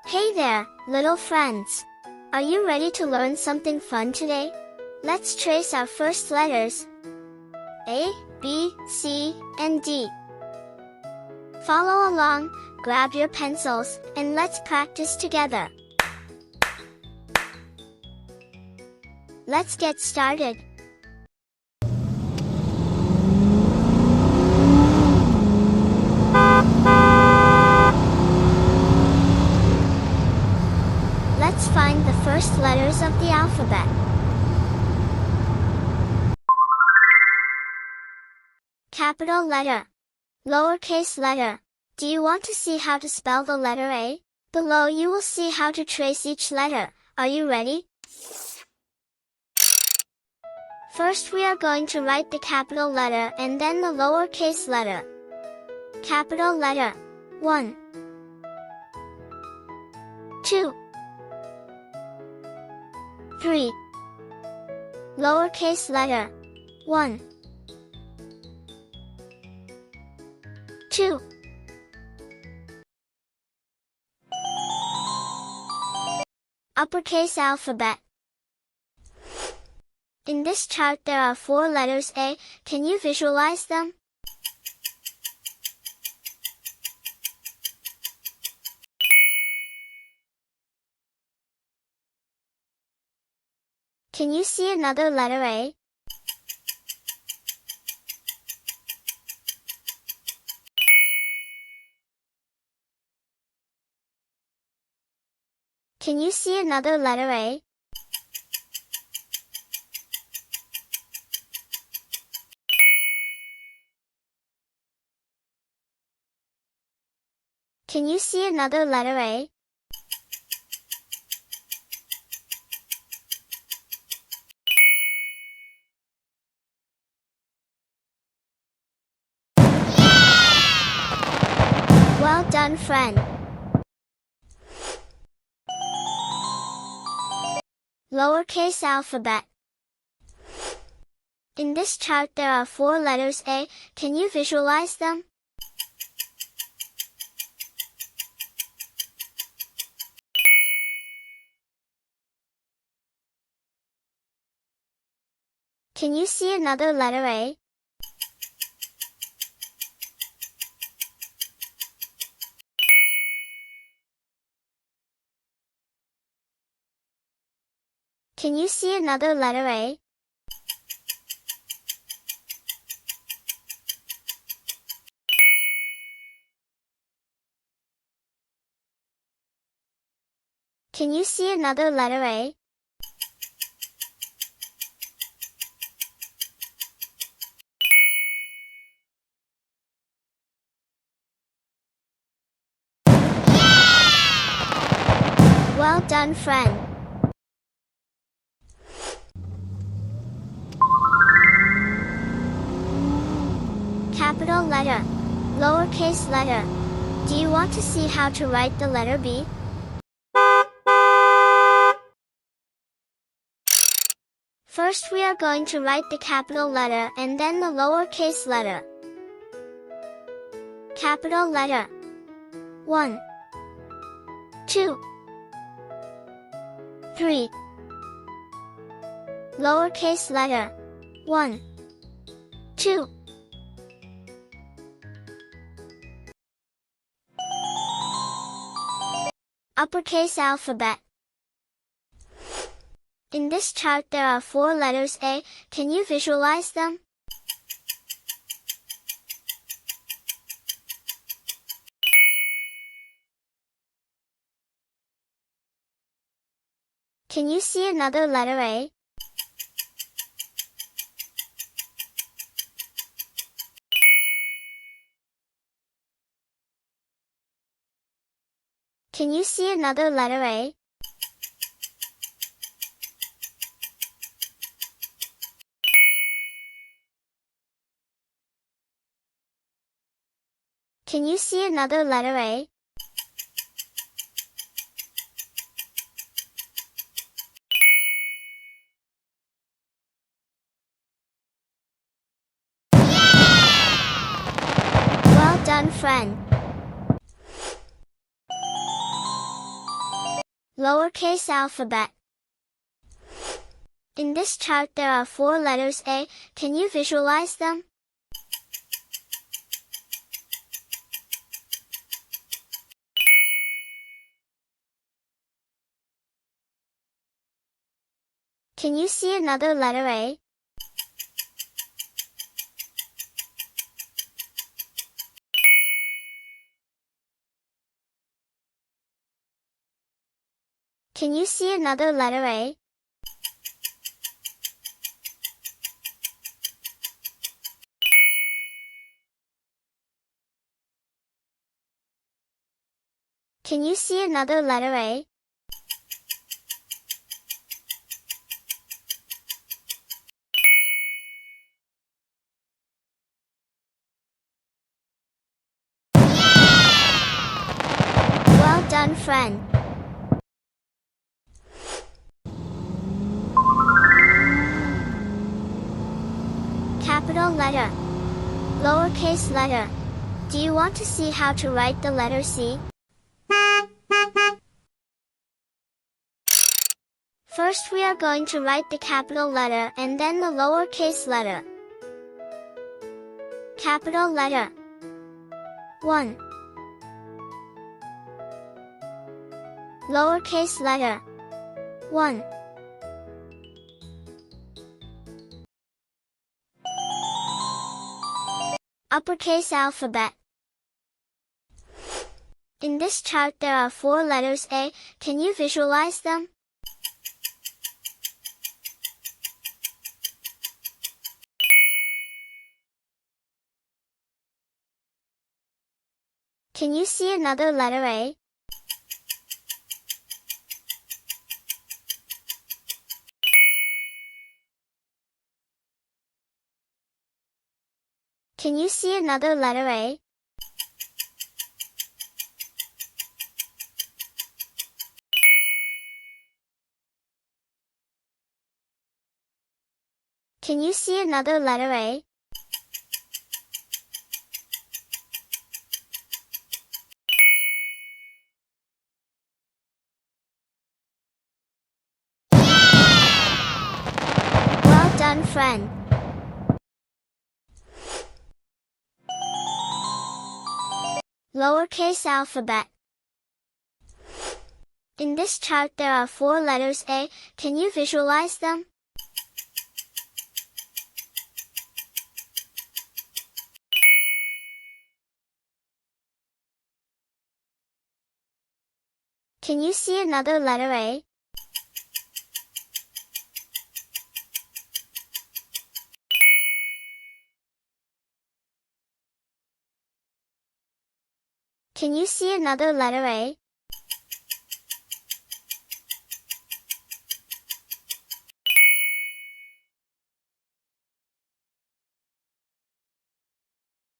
Hey there, little friends. Are you ready to learn something fun today? Let's trace our first letters. A, B, C, and D. Follow along, grab your pencils, and let's practice together. Let's get started. Let's find the first letters of the alphabet. Capital letter. Lowercase letter. Do you want to see how to spell the letter A? Below you will see how to trace each letter. Are you ready? First we are going to write the capital letter and then the lowercase letter. Capital letter. 1 2 3 Lowercase letter. 1 2 Uppercase alphabet. In this chart there are 4 letters A. Can you visualize them? Can you see another letter A? Can you see another letter A? Can you see another letter A? Well done, friend. Lowercase alphabet. In this chart there are 4 letters A. Can you visualize them? Can you see another letter A? Can you see another letter A? Can you see another letter A? Well done, friend. Capital letter. Lowercase letter. Do you want to see how to write the letter B? First we are going to write the capital letter and then the lowercase letter. Capital letter. 1 2 3 Lowercase letter. 1 2 Uppercase alphabet. In this chart there are 4 letters A. Can you visualize them? Can you see another letter A? Can you see another letter A? Can you see another letter A? Well done, friend. Lowercase alphabet. In this chart there are 4 letters A. Can you visualize them? Can you see another letter A? Can you see another letter A? Can you see another letter A? Well done, friend. Capital letter. Lowercase letter. Do you want to see how to write the letter C? First we are going to write the capital letter and then the lowercase letter. Capital letter. 1. Lowercase letter. 1. Uppercase alphabet. In this chart there are 4 letters A. Can you visualize them? Can you see another letter A? Can you see another letter A? Can you see another letter A? Well done, friend. Lowercase alphabet. In this chart there are 4 letters A. Can you visualize them? Can you see another letter A? Can you see another letter A?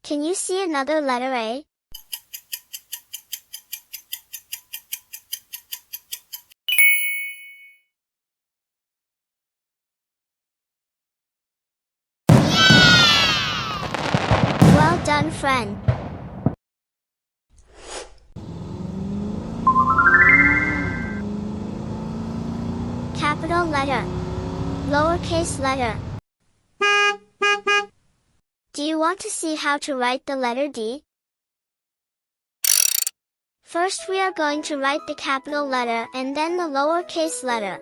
Can you see another letter A? Well done, friend. Capital letter. Lowercase letter. Do you want to see how to write the letter D? First we are going to write the capital letter and then the lowercase letter.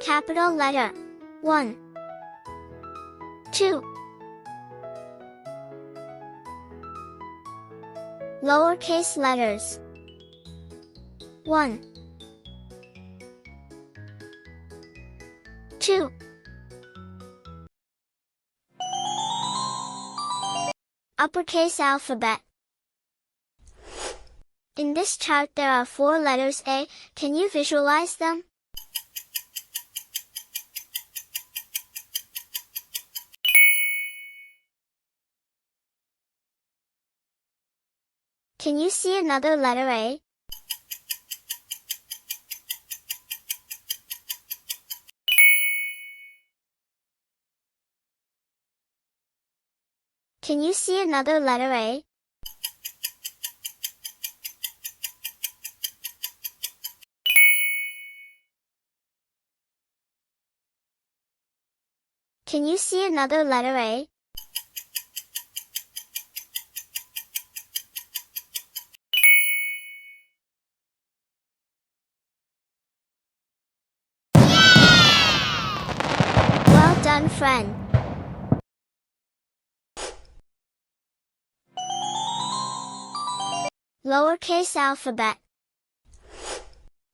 Capital letter. 1. 2. Lowercase letters. 1. 2. Uppercase alphabet. In this chart there are 4 letters A. Can you visualize them? Can you see another letter A? Can you see another letter A? Can you see another letter A? Well done, friend. Lowercase alphabet.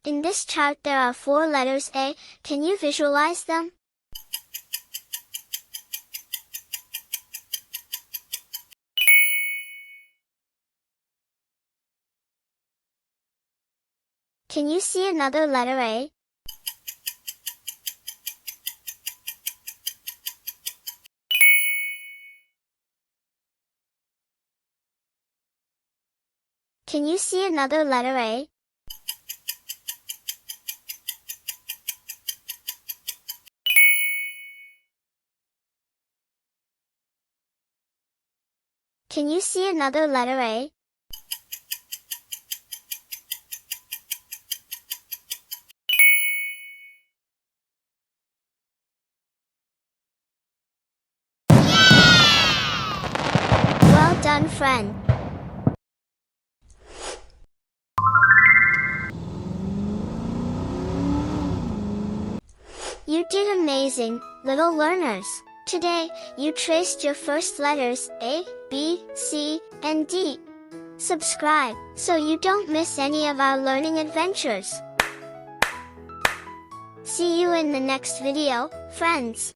In this chart there are 4 letters A. Can you visualize them? Can you see another letter A? Can you see another letter A? Can you see another letter A? Well done, friend. You did amazing, little learners. Today, you traced your first letters A, B, C, and D. Subscribe, so you don't miss any of our learning adventures. See you in the next video, friends.